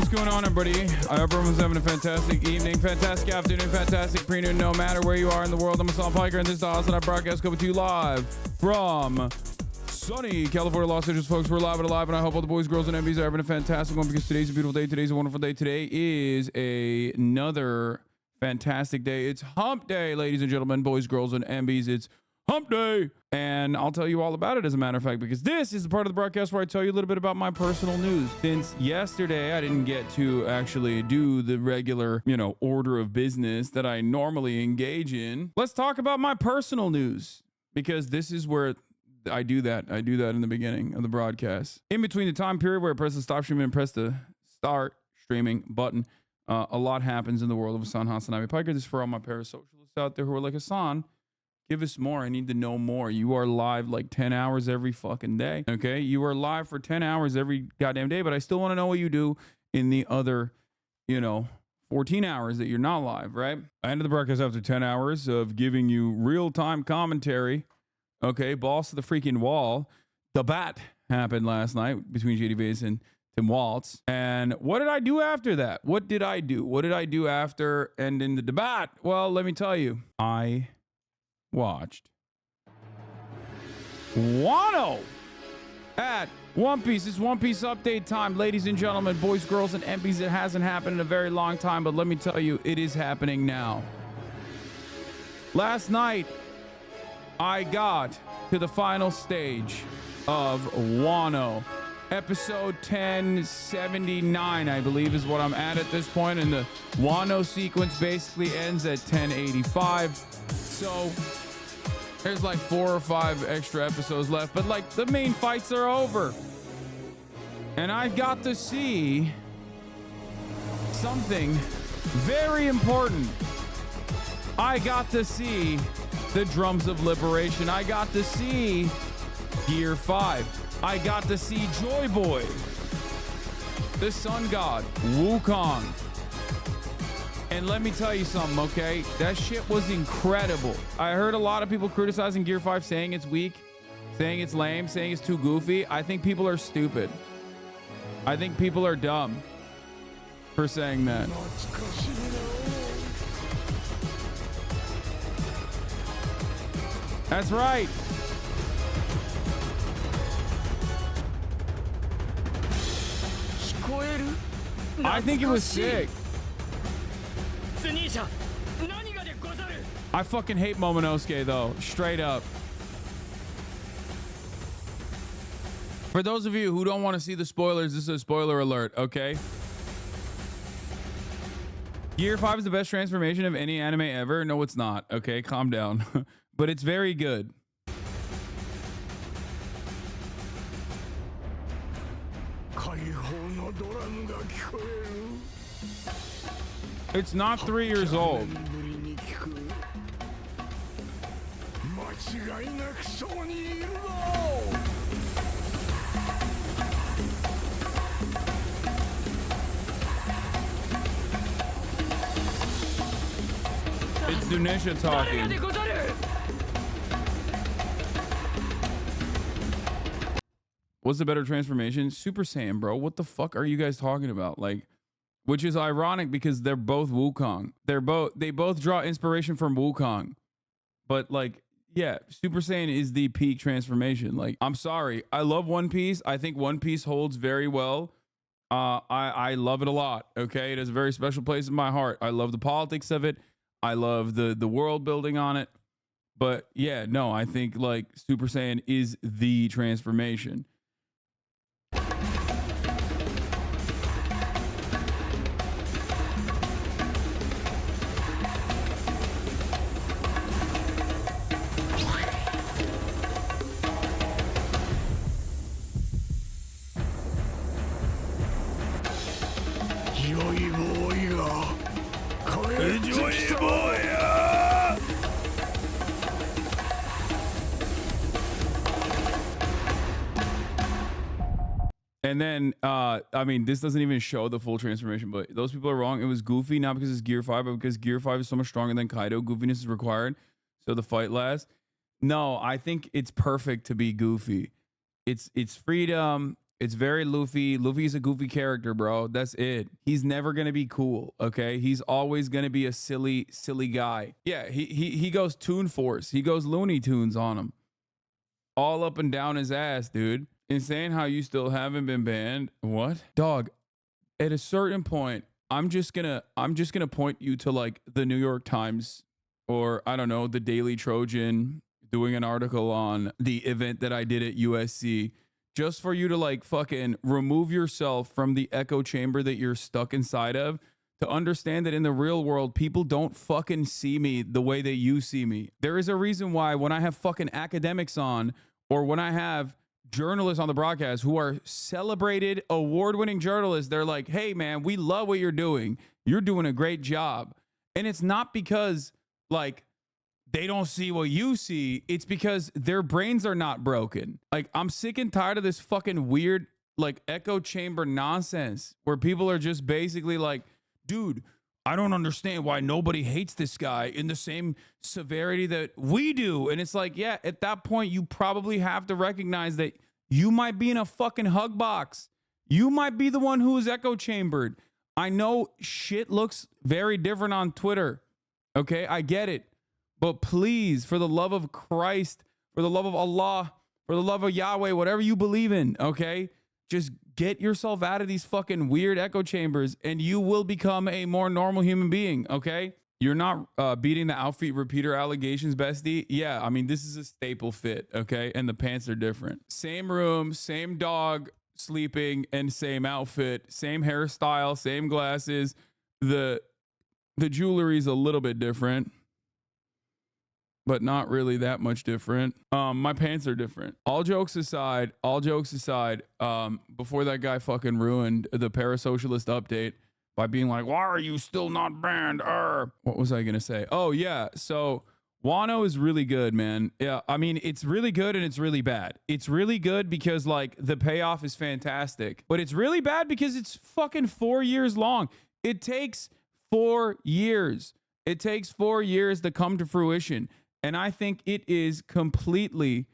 What's going on, everybody? I hope everyone's having a fantastic evening, fantastic afternoon, fantastic pre-noon, no matter where you are in the world. I'm Hassan Piker, and this is the HASAN broadcast coming to you live from sunny California, Los Angeles, folks. We're live and alive, and I hope all the boys, girls, and MBs are having a fantastic one because today's a beautiful day. Today's a wonderful day. Today is another fantastic day. It's hump day, ladies and gentlemen, boys, girls, and MBs. It's hump day, and I'll tell you all about it, as a matter of fact, because this is the part of the broadcast where I tell you a little bit about my personal news. Since yesterday I didn't get to actually do the regular, order of business that I normally engage in, let's talk about my personal news, because this is where I do that in the beginning of the broadcast. In between the time period where I press the stop streaming and press the start streaming button, a lot happens in the world of Hassan Hasanabi Piker. This is for all my parasocialists out there who are like, Hassan, give us more. I need to know more. You are live like 10 hours every fucking day. Okay. You are live for 10 hours every goddamn day, but I still want to know what you do in the other, 14 hours that you're not live, right? I ended the broadcast after 10 hours of giving you real-time commentary. Okay. Balls to the freaking wall. The bat happened last night between JD Vase and Tim WALZ. And what did I do after that? What did I do after ending the debate? Well, let me tell you, I watched WANO at One Piece. It's One Piece update time, ladies and gentlemen, boys, girls, and MPs. It hasn't happened in a very long time, but let me tell you, it is happening now. Last night, I got to the final stage of WANO. Episode 1079, I believe, is what I'm at this point, and the WANO sequence basically ends at 1085. So there's like 4 or 5 extra episodes left, but like the main fights are over. And I got to see something very important. I got to see the Drums of Liberation. I got to see Gear 5. I got to see Joy Boy, the Sun God, Wukong. And let me tell you something, okay? That shit was incredible. I heard a lot of people criticizing Gear 5, saying it's weak, saying it's lame, saying it's too goofy. I think people are stupid. I think people are dumb for saying that. That's right. I think it was sick. I fucking hate Momonosuke though, straight up. For those of you who don't want to see the spoilers, this is a spoiler alert, okay? Gear 5 is the best transformation of any anime ever. No, it's not. Okay, calm down. But it's very good. It's not 3 years old. It's Dunisha talking. What's the better transformation? Super Saiyan, bro. What the fuck are you guys talking about? Like, which is ironic because they're both Wukong. They both draw inspiration from Wukong. But like, yeah, Super Saiyan is the peak transformation. Like, I'm sorry. I love One Piece. I think One Piece holds very well. I love it a lot. Okay. It has a very special place in my heart. I love the politics of it. I love the world building on it. But yeah, no, I think like Super Saiyan is the transformation. And then, I mean, this doesn't even show the full transformation, but those people are wrong. It was Goofy, not because it's Gear 5, but because Gear 5 is so much stronger than Kaido. Goofiness is required, so the fight lasts. No, I think it's perfect to be Goofy. It's freedom. It's very Luffy. Luffy's a goofy character, bro. That's it. He's never gonna be cool. Okay, he's always gonna be a silly guy. Yeah, he goes Toon Force. He goes Looney Tunes on him, all up and down his ass, dude. Insane how you still haven't been banned. What, dog? At a certain point, I'm just gonna point you to like the New York Times, or I don't know, the Daily Trojan, doing an article on the event that I did at USC, just for you to like fucking remove yourself from the echo chamber that you're stuck inside of, to understand that in the real world, people don't fucking see me the way that you see me. There is a reason why when I have fucking academics on, or when I have journalists on the broadcast who are celebrated award-winning journalists, they're like, hey man, we love what you're doing. You're doing a great job. And it's not because like they don't see what you see. It's because their brains are not broken. Like, I'm sick and tired of this fucking weird like echo chamber nonsense where people are just basically like, dude, I don't understand why nobody hates this guy in the same severity that we do. And it's like, yeah, at that point, you probably have to recognize that you might be in a fucking hug box. You might be the one who is echo chambered. I know shit looks very different on Twitter. Okay, I get it. But please, for the love of Christ, for the love of Allah, for the love of Yahweh, whatever you believe in, okay, just get yourself out of these fucking weird echo chambers and you will become a more normal human being, okay? You're not beating the outfit repeater allegations, bestie. Yeah, I mean, this is a staple fit, okay? And the pants are different. Same room, same dog sleeping, and same outfit, same hairstyle, same glasses. The jewelry is a little bit different, but not really that much different. My pants are different. All jokes aside, before that guy fucking ruined the parasocialist update by being like, why are you still not banned? What was I gonna say? Oh yeah, so WANO is really good, man. Yeah, I mean, it's really good and it's really bad. It's really good because like the payoff is fantastic, but it's really bad because it's fucking 4 years long. It takes 4 years. It takes 4 years to come to fruition. And I think it is completely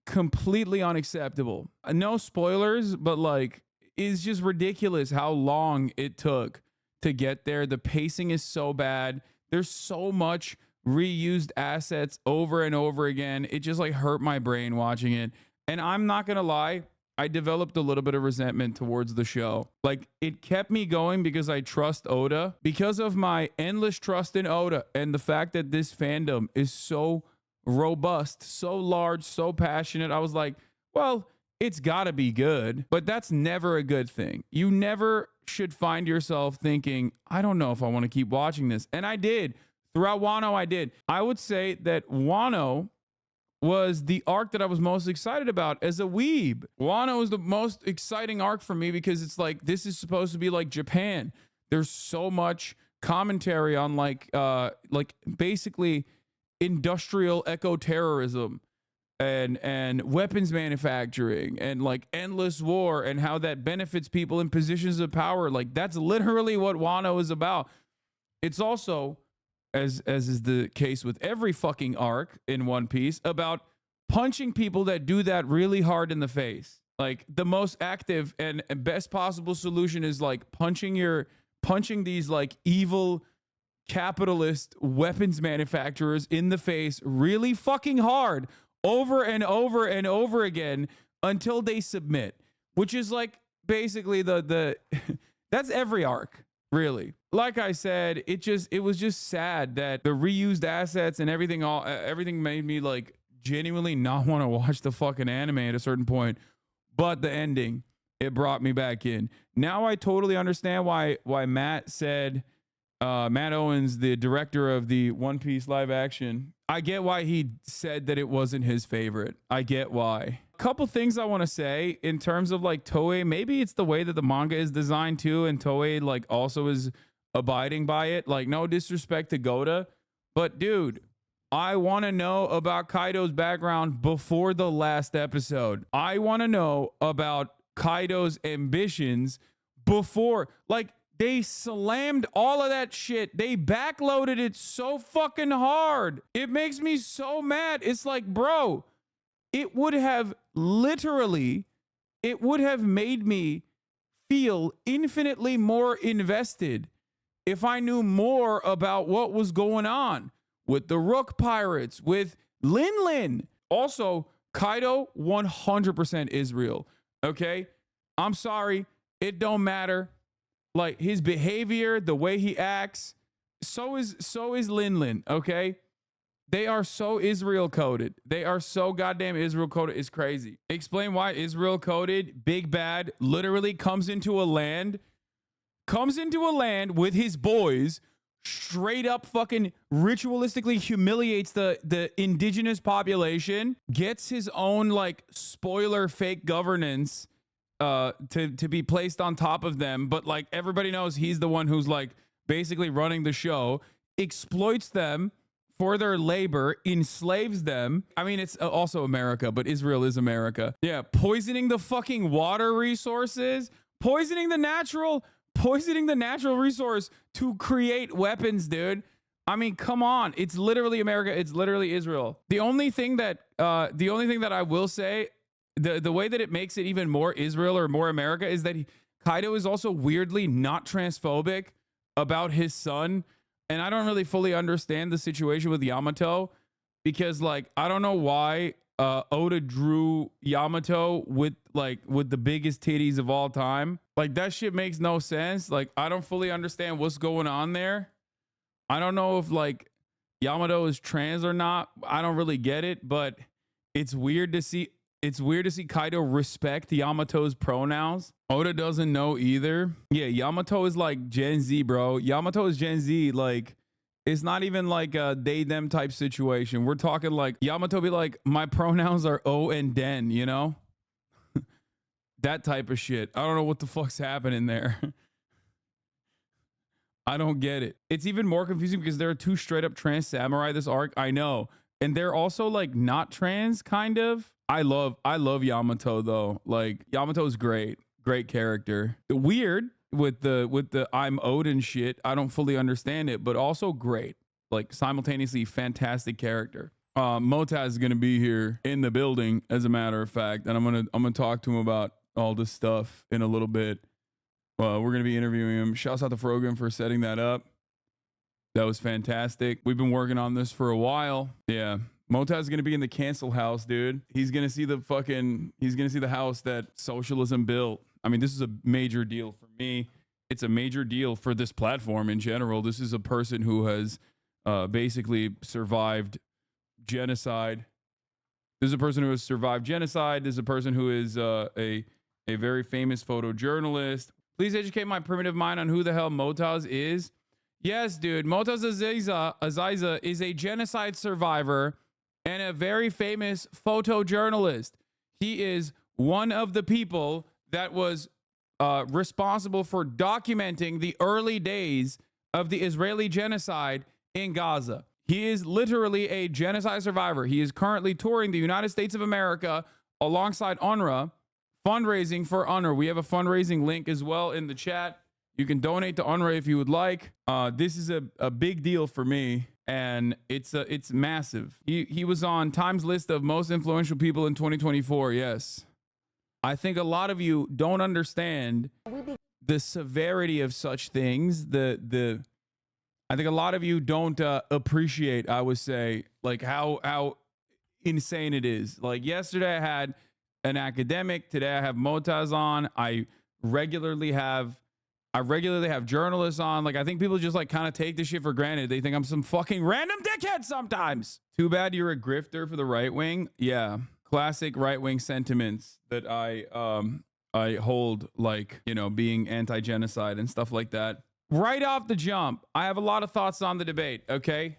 unacceptable. No spoilers, but like, it's just ridiculous how long it took to get there. The pacing is so bad. There's so much reused assets over and over again. It just like hurt my brain watching it. And I'm not gonna lie, I developed a little bit of resentment towards the show. Like, it kept me going because I trust Oda. Because of my endless trust in Oda and the fact that this fandom is so robust, so large, so passionate, I was like, well, it's gotta be good. But that's never a good thing. You never should find yourself thinking, I don't know if I want to keep watching this. And I did. Throughout WANO, I did. I would say that WANO was the arc that I was most excited about as a weeb. WANO is the most exciting arc for me because it's like, this is supposed to be like Japan. There's so much commentary on like basically industrial eco-terrorism and weapons manufacturing and like endless war and how that benefits people in positions of power. Like, that's literally what WANO is about. It's also, as is the case with every fucking arc in One Piece, about punching people that do that really hard in the face. Like, the most active and best possible solution is like punching these like evil capitalist weapons manufacturers in the face really fucking hard over and over and over again until they submit, which is like basically the that's every arc. Really, like I said, it was just sad that the reused assets and everything made me like genuinely not want to watch the fucking anime at a certain point. But the ending, it brought me back in. Now I totally understand why Matt said, Matt Owens, the director of the One Piece live action, I get why he said that it wasn't his favorite. I get why. Couple things I want to say in terms of like Toei. Maybe it's the way that the manga is designed too, and Toei like also is abiding by it. Like, no disrespect to Goda, but dude, I want to know about Kaido's background before the last episode. I want to know about Kaido's ambitions before, like, they slammed all of that shit. They backloaded it so fucking hard. It makes me so mad. It's like, bro, it would have literally it would have made me feel infinitely more invested if I knew more about what was going on with the Rook Pirates, with Lin Lin. Also, Kaido, 100% Israel. Okay? I'm sorry. It don't matter. Like, his behavior, the way he acts, so is Lin Lin. Okay? They are so Israel coded. They are so goddamn Israel coded. It's crazy. Explain why Israel coded, Big Bad, literally comes into a land with his boys, straight up fucking ritualistically humiliates the indigenous population, gets his own like spoiler fake governance to be placed on top of them, but like everybody knows he's the one who's like basically running the show, exploits them for their labor, enslaves them. I mean, it's also America, but Israel is America. Yeah, poisoning the fucking water resources, poisoning the natural resource to create weapons, dude. I mean, come on. It's literally America. It's literally Israel. The only thing that I will say, the way that it makes it even more Israel or more America is that Kaido is also weirdly not transphobic about his son. And I don't really fully understand the situation with Yamato because, like, I don't know why Oda drew Yamato with the biggest titties of all time. Like, that shit makes no sense. Like, I don't fully understand what's going on there. I don't know if like Yamato is trans or not. I don't really get it, but it's weird to see. It's weird to see Kaido respect Yamato's pronouns. Oda doesn't know either. Yeah, Yamato is like Gen Z, bro. Yamato is Gen Z. Like, it's not even like a they them type situation. We're talking like Yamato be like, my pronouns are O and Den, you know? That type of shit. I don't know what the fuck's happening there. I don't get it. It's even more confusing because there are two straight up trans samurai this arc. I know. And they're also like not trans, kind of. I love Yamato though. Like, Yamato is great character. Weird with the I'm Odin shit. I don't fully understand it, but also great. Like, simultaneously fantastic character. Motaz is gonna be here in the building, as a matter of fact, and I'm gonna talk to him about all this stuff in a little bit. We're gonna be interviewing him. Shouts out to Frogan for setting that up. That was fantastic. We've been working on this for a while. Yeah. Motaz is going to be in the cancel house, dude. He's going to see the house that socialism built. I mean, this is a major deal for me. It's a major deal for this platform in general. This is a person who has basically survived genocide. This is a person who has survived genocide. This is a person who is a very famous photojournalist. Please educate my primitive mind on who the hell Motaz is. Yes, dude. Motaz AZAIZA is a genocide survivor and a very famous photojournalist. He is one of the people that was responsible for documenting the early days of the Israeli genocide in Gaza. He is literally a genocide survivor. He is currently touring the United States of America alongside UNRWA, fundraising for UNRWA. We have a fundraising link as well in the chat. You can donate to UNRWA if you would like. This is a big deal for me, and it's massive. He was on Time's list of most influential people in 2024. Yes. I think a lot of you don't understand the severity of such things. I think a lot of you don't appreciate, I would say, like how insane it is. Like, yesterday I had an academic. Today I have Motaz on. I regularly have journalists on. Like, I think people just like kind of take this shit for granted. They think I'm some fucking random dickhead sometimes. Too bad you're a grifter for the right wing. Yeah. Classic right wing sentiments that I hold, like, you know, being anti-genocide and stuff like that. Right off the jump, I have a lot of thoughts on the debate. Okay.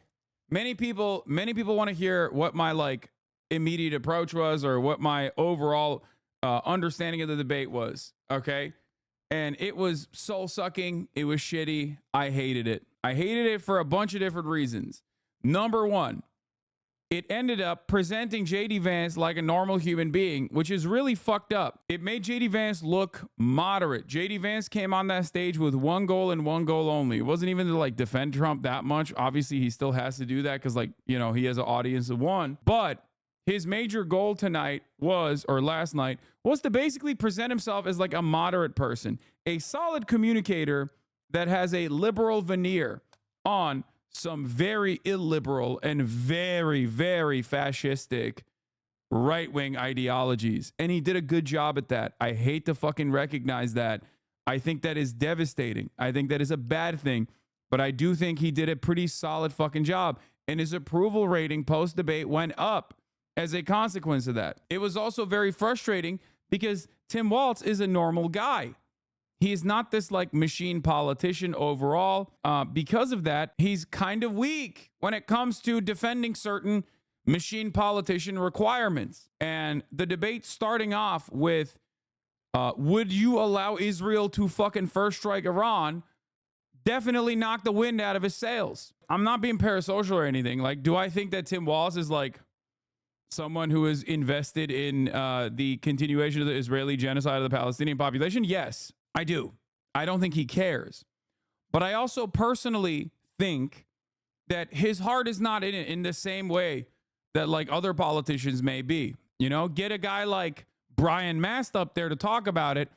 Many people want to hear what my like immediate approach was or what my overall understanding of the debate was. Okay. And it was soul sucking. It was shitty. I hated it. I hated it for a bunch of different reasons. Number one, it ended up presenting JD Vance like a normal human being, which is really fucked up. It made JD Vance look moderate. JD Vance came on that stage with one goal and one goal only. It wasn't even to like defend Trump that much. Obviously, he still has to do that because, like, you know, he has an audience of one. But his major goal tonight was, or last night, was to basically present himself as like a moderate person, a solid communicator that has a liberal veneer on some very illiberal and very, very fascistic right-wing ideologies. And he did a good job at that. I hate to fucking recognize that. I think that is devastating. I think that is a bad thing. But I do think he did a pretty solid fucking job. And his approval rating post-debate went up as a consequence of that. It was also very frustrating because Tim Walz is a normal guy. He is not this like machine politician overall. Because of that, he's kind of weak when it comes to defending certain machine politician requirements. And the debate starting off with, would you allow Israel to fucking first strike Iran, definitely knocked the wind out of his sails. I'm not being parasocial or anything. Like, do I think that Tim Walz is like someone who is invested in the continuation of the Israeli genocide of the Palestinian population? Yes, I do. I don't think he cares. But I also personally think that his heart is not in it in the same way that like other politicians may be. You know, get a guy like Brian Mast up there to talk about it.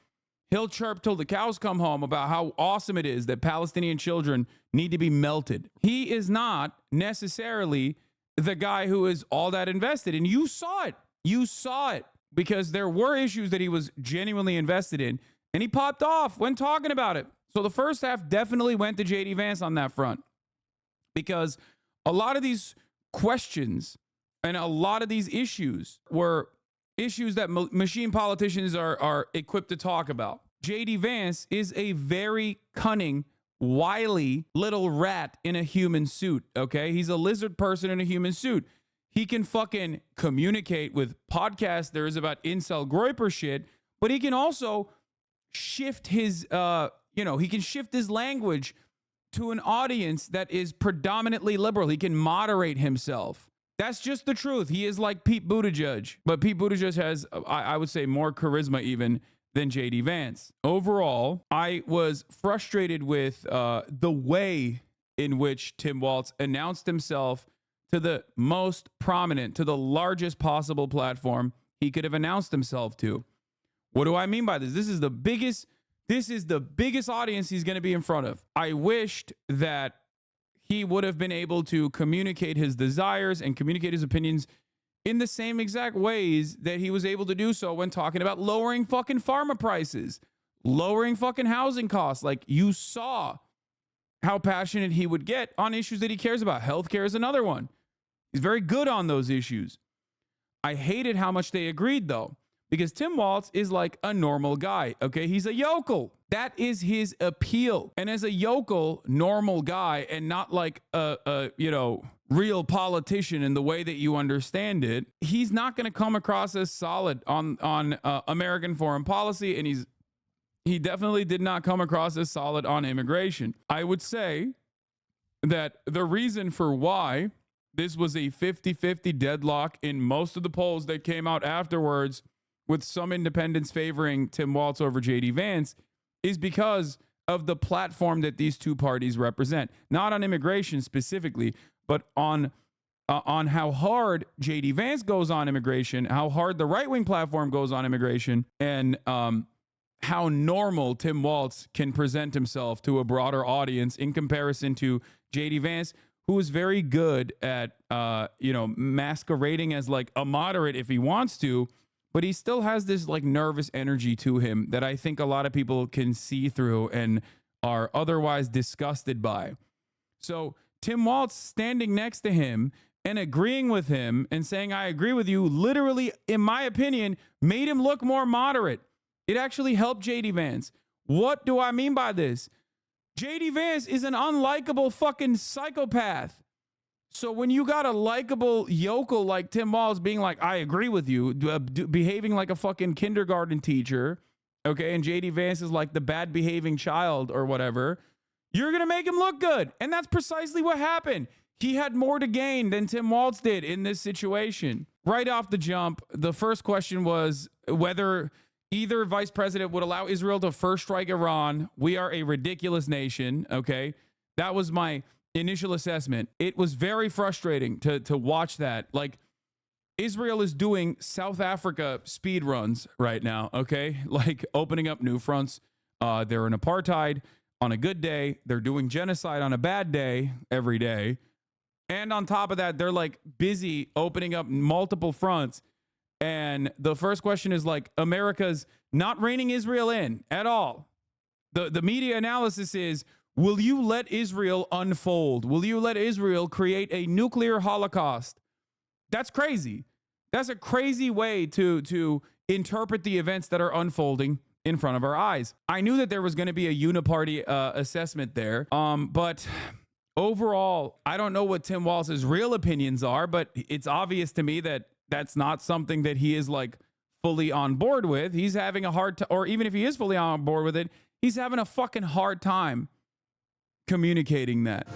He'll chirp till the cows come home about how awesome it is that Palestinian children need to be melted. He is not necessarily the guy who is all that invested. And you saw it. You saw it because there were issues that he was genuinely invested in. And he popped off when talking about it. So the first half definitely went to JD Vance on that front. Because a lot of these questions and a lot of these issues were issues that machine politicians are equipped to talk about. JD Vance is a very cunning, wily little rat in a human suit, okay? He's a lizard person in a human suit. He can fucking communicate with podcasters about incel groiper shit, but he can also shift his, he can shift his language to an audience that is predominantly liberal. He can moderate himself. That's just the truth. He is like Pete Buttigieg, but Pete Buttigieg has, I would say, more charisma even than JD Vance. Overall, I was frustrated with the way in which Tim Walz announced himself to the most prominent, to the largest possible platform he could have announced himself to. What do I mean by this? This is the biggest audience he's going to be in front of. I wished that he would have been able to communicate his desires and communicate his opinions in the same exact ways that he was able to do so when talking about lowering fucking pharma prices, lowering fucking housing costs. Like, you saw how passionate he would get on issues that he cares about. Healthcare is another one. He's very good on those issues. I hated how much they agreed, though, because Tim Walz is like a normal guy, okay? He's a yokel. That is his appeal. And as a yokel, normal guy, and not like a real politician in the way that you understand it, he's not going to come across as solid on American foreign policy, and he definitely did not come across as solid on immigration. I would say that the reason for why this was a 50-50 deadlock in most of the polls that came out afterwards, with some independents favoring Tim Walz over JD Vance, is because of the platform that these two parties represent. Not on immigration specifically, but on how hard JD Vance goes on immigration, how hard the right-wing platform goes on immigration, and how normal Tim Walz can present himself to a broader audience in comparison to JD Vance, who is very good at masquerading as like a moderate if he wants to, but he still has this like nervous energy to him that I think a lot of people can see through and are otherwise disgusted by. So Tim Walz standing next to him and agreeing with him and saying, I agree with you, literally, in my opinion, made him look more moderate. It actually helped JD Vance. What do I mean by this? JD Vance is an unlikable fucking psychopath. So when you got a likable yokel like Tim Walz being like, I agree with you, behaving like a fucking kindergarten teacher, okay, and JD Vance is like the bad behaving child or whatever, you're going to make him look good. And that's precisely what happened. He had more to gain than Tim Walz did in this situation. Right off the jump, the first question was whether either vice president would allow Israel to first strike Iran. We are a ridiculous nation, okay? That was my initial assessment. It was very frustrating to watch that. Like, Israel is doing South Africa speed runs right now, okay? Like opening up new fronts. They're in apartheid on a good day. They're doing genocide on a bad day every day. And on top of that, they're like busy opening up multiple fronts. And the first question is like, America's not reining Israel in at all. The media analysis is, will you let Israel unfold? Will you let Israel create a nuclear holocaust? That's crazy. That's a crazy way to interpret the events that are unfolding in front of our eyes. I knew that there was going to be a uniparty assessment there, but overall, I don't know what Tim Walz's real opinions are, but it's obvious to me that that's not something that he is like fully on board with. He's having a hard time, or even if he is fully on board with it, he's having a fucking hard time communicating that.